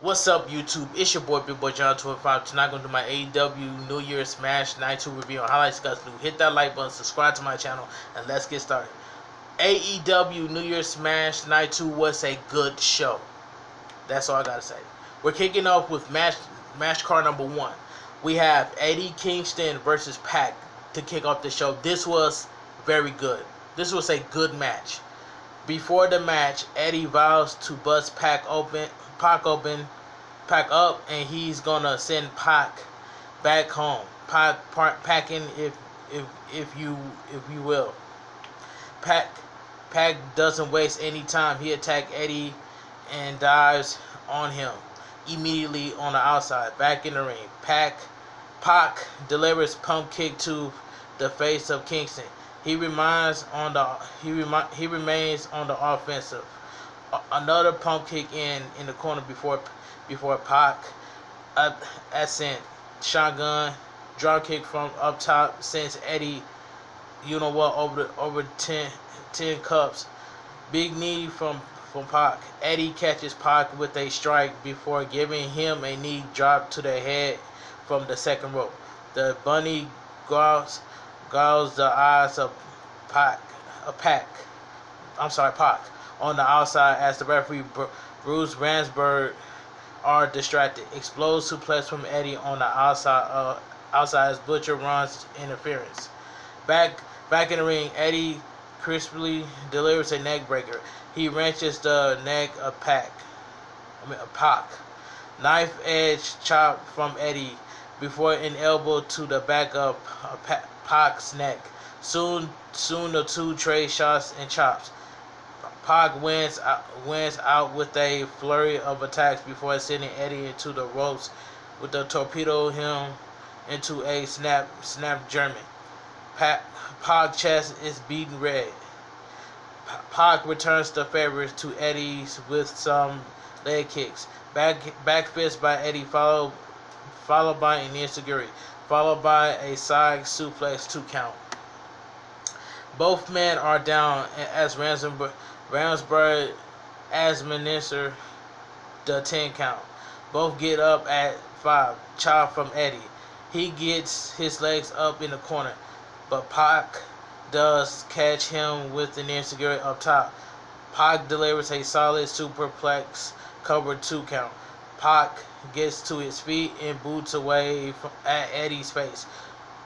What's up, YouTube? It's your boy, Big Boy John 25. Tonight, I'm going to do my AEW New Year Smash Night 2 review on highlights guys new. Hit that like button, subscribe to my channel, and let's get started. AEW New Year Smash Night 2 was a good show. That's all I gotta say. We're kicking off with match card number 1. We have Eddie Kingston versus Pac to kick off the show. This was very good. This was a good match. Before the match, Eddie vows to bust Pac up, and he's gonna send Pac back home. Packing, if you will. Pac doesn't waste any time. He attacks Eddie and dives on him immediately on the outside. Back in the ring, Pac delivers pump kick to the face of Kingston. He remains on the offensive. Another pump kick in the corner before Pac ascent shotgun drop kick from up top sends Eddie over 10 cups. Big knee from Pac. Eddie catches Pac with a strike before giving him a knee drop to the head from the second rope. The bunny gouges the eyes of Pac on the outside as the referee Bruce Ransberg are distracted. Explodes suplex from Eddie on the outside as Butcher runs interference. Back in the ring, Eddie crisply delivers a neck breaker. He wrenches the neck of Pac. Knife edge chop from Eddie before an elbow to the back of Pac's neck. Soon the two trade shots and chops. Pac wins out with a flurry of attacks before sending Eddie into the ropes with the torpedo him into a snap German. Pac's chest is beaten red. Pac returns the favors to Eddie's with some leg kicks. Back fist by Eddie followed by an enziguri, followed by a side suplex 2 count. Both men are down as Ransberg administers the 10 count. Both get up at 5. Chop from Eddie. He gets his legs up in the corner, but Pac does catch him with an enziguri up top. Pac delivers a solid superplex covered 2 count. Pac gets to his feet and boots away at Eddie's face.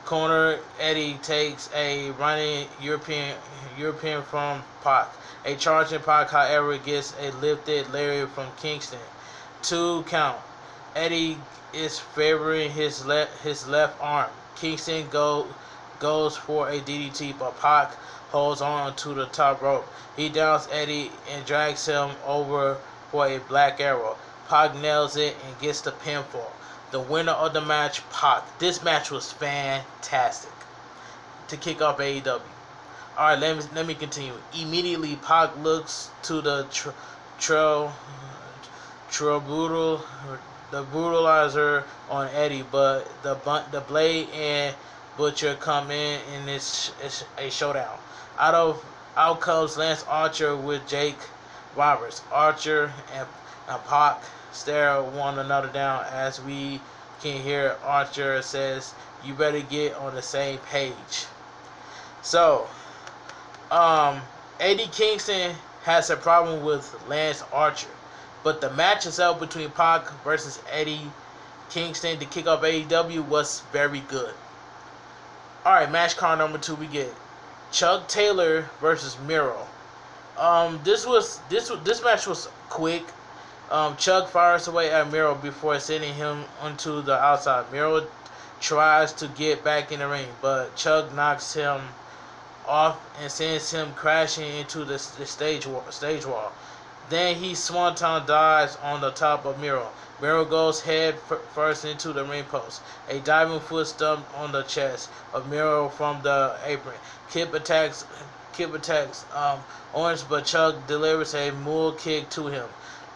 Corner, Eddie takes a running European from Pac. A charging Pac, however, gets a lifted lariat from Kingston. 2 count. Eddie is favoring his left arm. Kingston goes for a DDT, but Pac holds on to the top rope. He downs Eddie and drags him over for a black arrow. Pac nails it and gets the pinfall. The winner of the match, Pac. This match was fantastic to kick off AEW. Alright, let me continue. Immediately, Pac looks to the brutalizer on Eddie, but the Blade and Butcher come in and it's a showdown. Out comes Lance Archer with Jake Roberts. Archer and Pac stare one another down as we can hear Archer says, "You better get on the same page." So, Eddie Kingston has a problem with Lance Archer, but the match itself between Pac versus Eddie Kingston to kick off AEW was very good. Alright, match card number 2, we get Chuck Taylor versus Miro. This match was quick. Chuck fires away at Miro before sending him onto the outside. Miro tries to get back in the ring, but Chuck knocks him off and sends him crashing into the stage wall. Then he swanton dives on the top of Miro. Miro goes head first into the ring post. A diving foot stomp on the chest of Miro from the apron. Kip attacks Orange, but Chuck delivers a mule kick to him.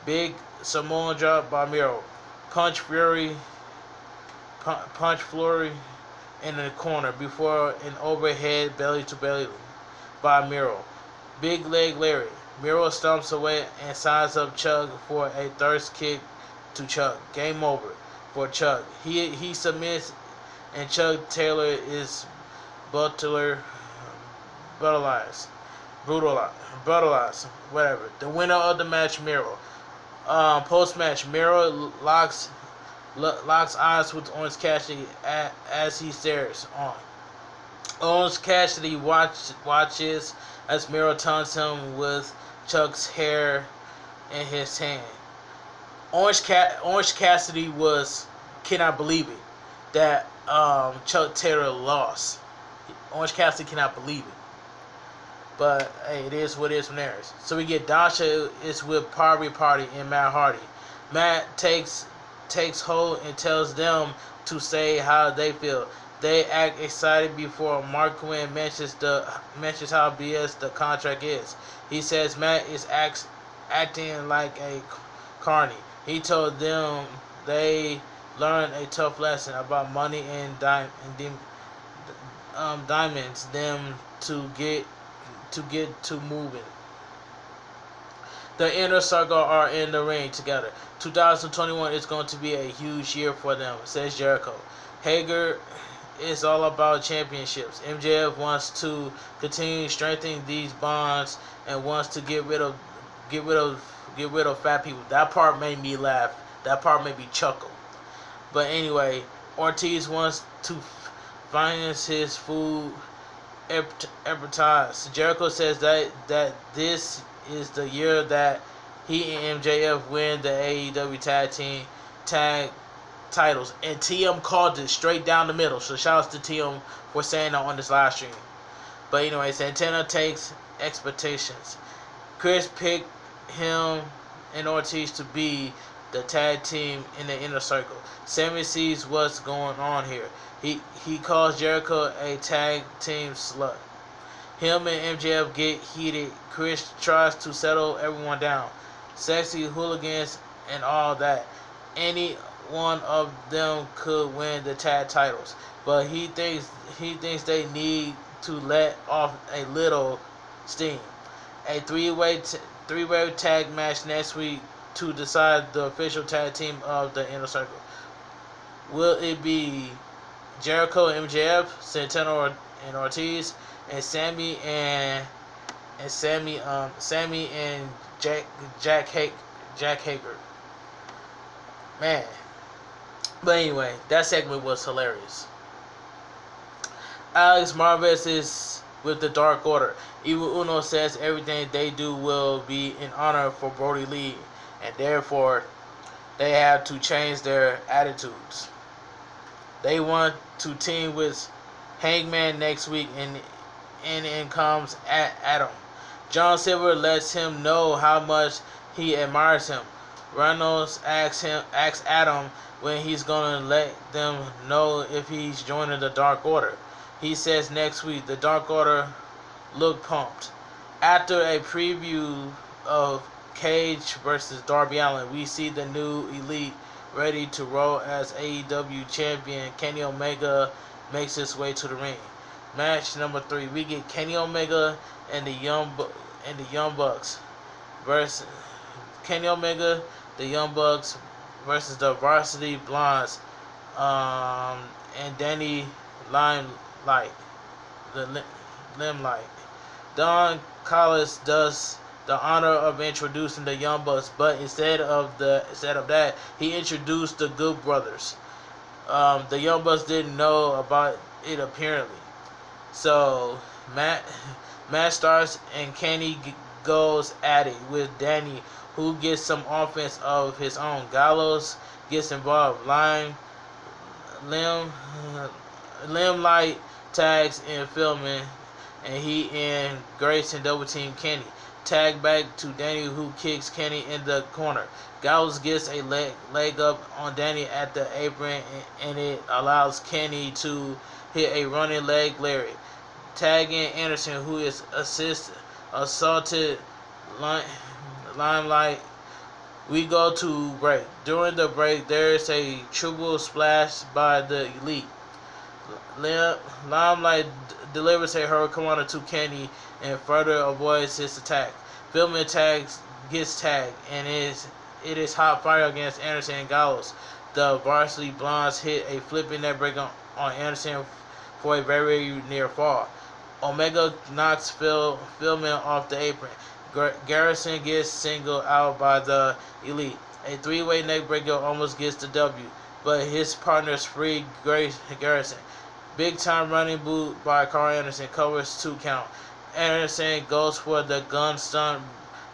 Big Samoan drop by Miro. Punch flurry in the corner before an overhead belly to belly by Miro. Big leg lariat. Miro stomps away and signs up Chuck for a thirst kick to Chuck. Game over for Chuck. He submits, and Chuck Taylor is Butler brutalized, whatever. The winner of the match, Miro. Post match, Miro locks eyes with Orange Cassidy as he stares on. Orange Cassidy watches as Miro taunts him with Chuck's hair in his hand. Orange Cassidy cannot believe it that Chuck Taylor lost. Orange Cassidy cannot believe it. But hey, it is what it is from there. So we get Dasha is with Party and Matt Hardy. Matt takes hold and tells them to say how they feel. They act excited before Mark Quinn mentions how BS the contract is. He says Matt is acting like a carny. He told them they learned a tough lesson about money and diamonds. Them to get to moving. The Inner Circle are in the ring together. 2021 is going to be a huge year for them, says Jericho. Hager is all about championships. MJF wants to continue strengthening these bonds and wants to get rid of fat people. That part made me laugh. That part made me chuckle. But anyway, Ortiz wants to finance his food advertise. Jericho says that this is the year that he and MJF win the AEW tag titles, and TM called it straight down the middle. So shout outs to TM for saying that on this live stream. But anyway, Santana takes expectations. Chris picked him and Ortiz to be the tag team in the Inner Circle. Sammy sees what's going on here. He calls Jericho a tag team slut. Him and MJF get heated. Chris tries to settle everyone down. Sexy hooligans and all that. Any one of them could win the tag titles, but he thinks they need to let off a little steam. A three-way tag match next week to decide the official tag team of the Inner Circle. Will it be Jericho and MJF, Santana and Ortiz, and Sammy and Jack Hager? Man. But anyway, that segment was hilarious. Alex Marvez is with the Dark Order. Evil Uno says everything they do will be in honor for Brody Lee, and therefore they have to change their attitudes. They want to team with Hangman next week, and in comes Adam. John Silver lets him know how much he admires him. Reynolds asks Adam when he's gonna let them know if he's joining the Dark Order. He says next week. The Dark Order look pumped. After a preview of Cage versus Darby Allin, we see the new Elite ready to roll as AEW champion. Kenny Omega makes his way to the ring. Match number 3, we get Kenny Omega and the Young Bucks versus Kenny Omega, the Young Bucks versus the Varsity Blondes, and Danny Limelight. Don Callis does the honor of introducing the Young Bucks, but instead of that, he introduced the Good Brothers. The Young Bucks didn't know about it apparently. So Matt starts and Kenny goes at it with Danny, who gets some offense of his own. Gallows gets involved. Limelight tags in filming, and he and Grayson double team Kenny. Tag back to Danny, who kicks Kenny in the corner. Gallows gets a leg up on Danny at the apron, and it allows Kenny to hit a running leg lariat. Tagging Anderson, who is assaulted Limelight. We go to break. During the break, there is a triple splash by the Elite. Limelight delivers a hurricanrana to Kenny and further avoids his attack. Gets tagged and is it is hot fire against Anderson and Gallows. The Varsity Blondes hit a flipping neckbreaker on Anderson for a very near fall. Omega knocks Philman off the apron. Garrison gets singled out by the Elite. A three-way neckbreaker almost gets the W, but his partners free Garrison. Big time running boot by Carl Anderson covers 2 count. Anderson goes for the gun stunt,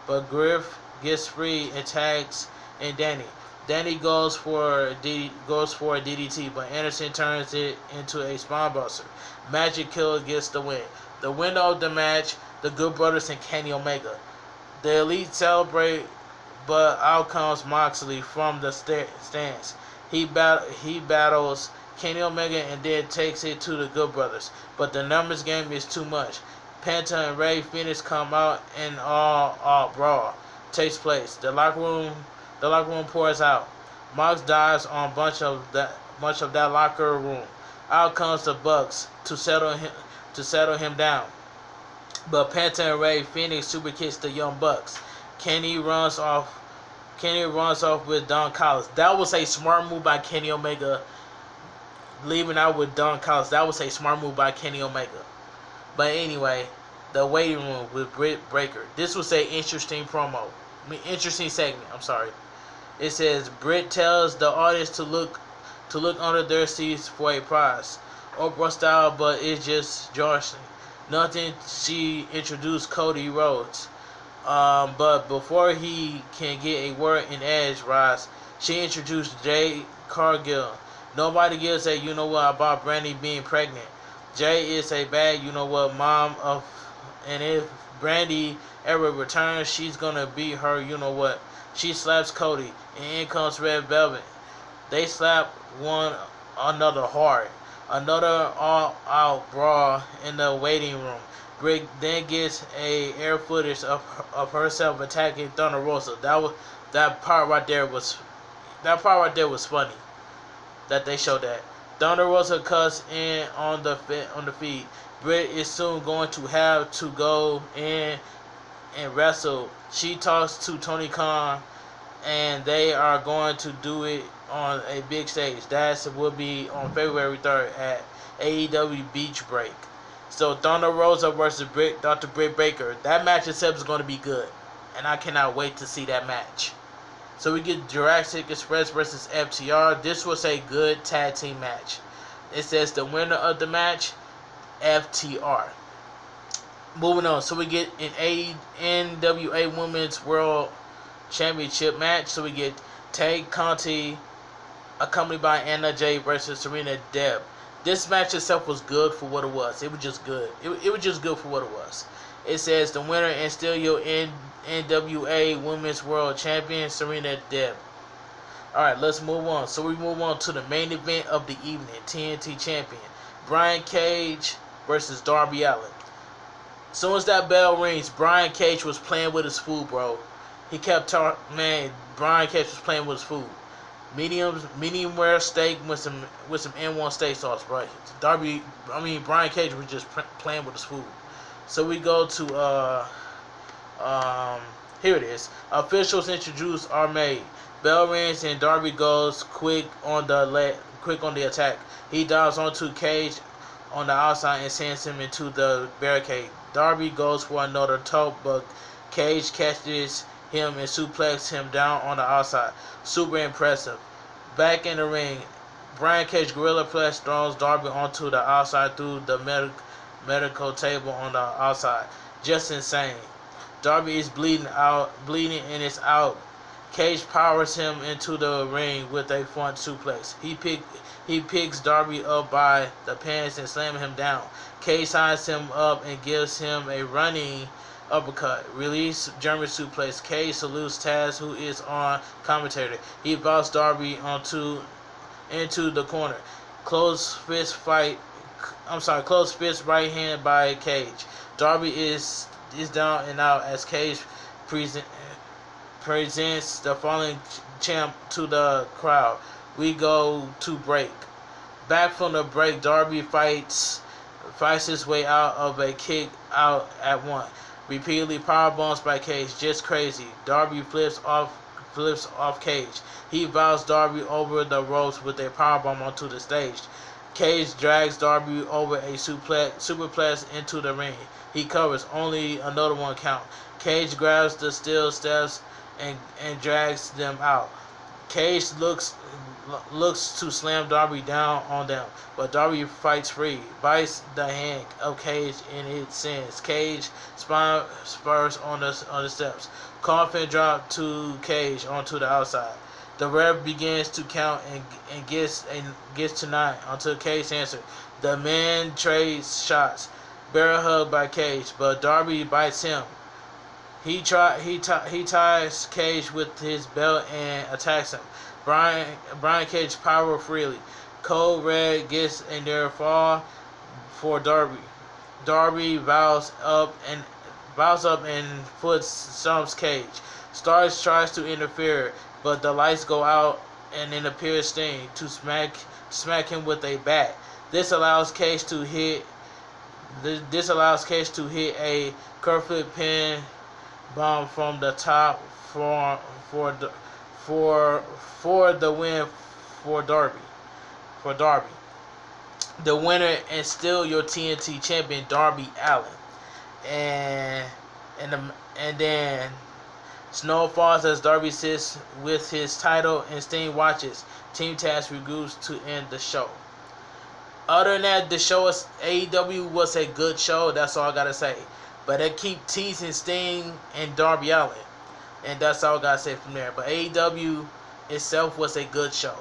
but Griff gets free and tags in Danny. Danny goes for a DDT, but Anderson turns it into a spinebuster. Magic Killer gets the win. The winner of the match, the Good Brothers and Kenny Omega. The Elite celebrate, but out comes Moxley from the stands. He battles Kenny Omega and then takes it to the Good Brothers, but the numbers game is too much. Penta and Ray Phoenix come out and all brawl takes place. The locker room pours out. Mox dives on much of that locker room. Out comes the Bucks to settle him down. But Penta and Ray Phoenix super kicks the Young Bucks. Kenny runs off with Don Callis. That was a smart move by Kenny Omega. Leaving out with Don Callis. That was a smart move by Kenny Omega. But anyway, the waiting room with Britt Baker. This was an interesting promo. Interesting segment. I'm sorry. It says Britt tells the audience to look under their seats for a prize. Oprah style, but it's just Johnson. Nothing. She introduced Cody Rhodes. But before he can get a word in edgewise, she introduced Jay Cargill. Nobody gives a you-know-what about Brandy being pregnant. Jay is a bad you-know-what mom and if Brandy ever returns, she's gonna be her you-know-what. She slaps Cody, and in comes Red Velvet. They slap one another hard. Another all-out brawl in the waiting room. Britt then gets air footage of herself attacking Thunder Rosa. That part right there was funny. That they showed that. Thunder Rosa cuts in on the feed. Britt is soon going to have to go in and wrestle. She talks to Tony Khan, and they are going to do it on a big stage. That will be on February 3rd at AEW Beach Break. So Thunder Rosa versus Dr. Britt Baker. That match itself is going to be good, and I cannot wait to see that match. So we get Jurassic Express versus FTR. This was a good tag team match. It says the winner of the match, FTR. Moving on. So we get an NWA Women's World Championship match. So we get Tay Conti accompanied by Anna Jay versus Serena Deeb. This match itself was good for what it was. It was just good. It was just good for what it was. It says the winner and still your NWA Women's World Champion, Serena Deeb. Alright, let's move on. So we move on to the main event of the evening. TNT Champion. Brian Cage versus Darby Allin. As soon as that bell rings, Brian Cage was playing with his food, bro. He kept talking, man, Brian Cage was playing with his food. Medium rare steak with some N1 steak sauce, bro. Brian Cage was just playing with his food. So we go to here it is. Officials introduced are made. Bell rings and Darby goes quick on the attack. He dives onto Cage on the outside and sends him into the barricade. Darby goes for another toe, but Cage catches him and suplexes him down on the outside. Super impressive. Back in the ring, Brian Cage Gorilla Press throws Darby onto the outside through the medical table on the outside. Just insane. Darby is bleeding and it's out. Cage powers him into the ring with a front suplex. He picks Darby up by the pants and slams him down. Cage ties him up and gives him a running uppercut. Release German suplex. Cage salutes Taz, who is on commentator. He bounces Darby into the corner. Close fist right hand by Cage. Darby is down and out as Cage presents the fallen champ to the crowd. We go to break. Back from the break, Darby fights his way out of a kick out at one. Repeatedly powerbombs by Cage, just crazy. Darby flips off flips off Cage. He vows Darby over the ropes with a powerbomb onto the stage. Cage drags Darby over a superplex into the ring. He covers, only another one count. Cage grabs the steel steps and drags them out. Cage looks to slam Darby down on them, but Darby fights free, bites the hand of Cage and it sends Cage spurs on the steps. Coffin drop to Cage onto the outside. The ref begins to count and gets to 9 until Cage answers. The men trades shots. Bear hug by Cage, but Darby bites him. He ties Cage with his belt and attacks him. Brian Cage power freely. Code Red gets a near fall for Darby. Darby vows up and foot stomps Cage. Stars tries to interfere, but the lights go out and then appears Sting to smack him with a bat. This allows Cage to hit a curved pin bomb from the top for the win for Darby. The winner and still your TNT champion, Darby Allin. And then snow falls as Darby sits with his title and Sting watches. Team Taz regroups to end the show. Other than that, the show AEW was a good show. That's all I gotta say. But they keep teasing Sting and Darby Allin, and that's all I gotta say from there. But AEW itself was a good show.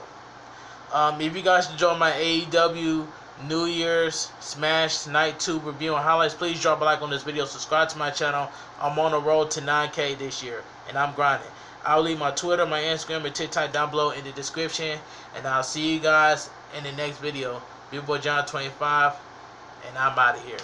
If you guys enjoyed my AEW New Year's Smash Night 2 review and highlights, please drop a like on this video. Subscribe to my channel. I'm on the road to 9K this year, and I'm grinding. I'll leave my Twitter, my Instagram, and TikTok down below in the description. And I'll see you guys in the next video. Big Boy John 25, and I'm out of here.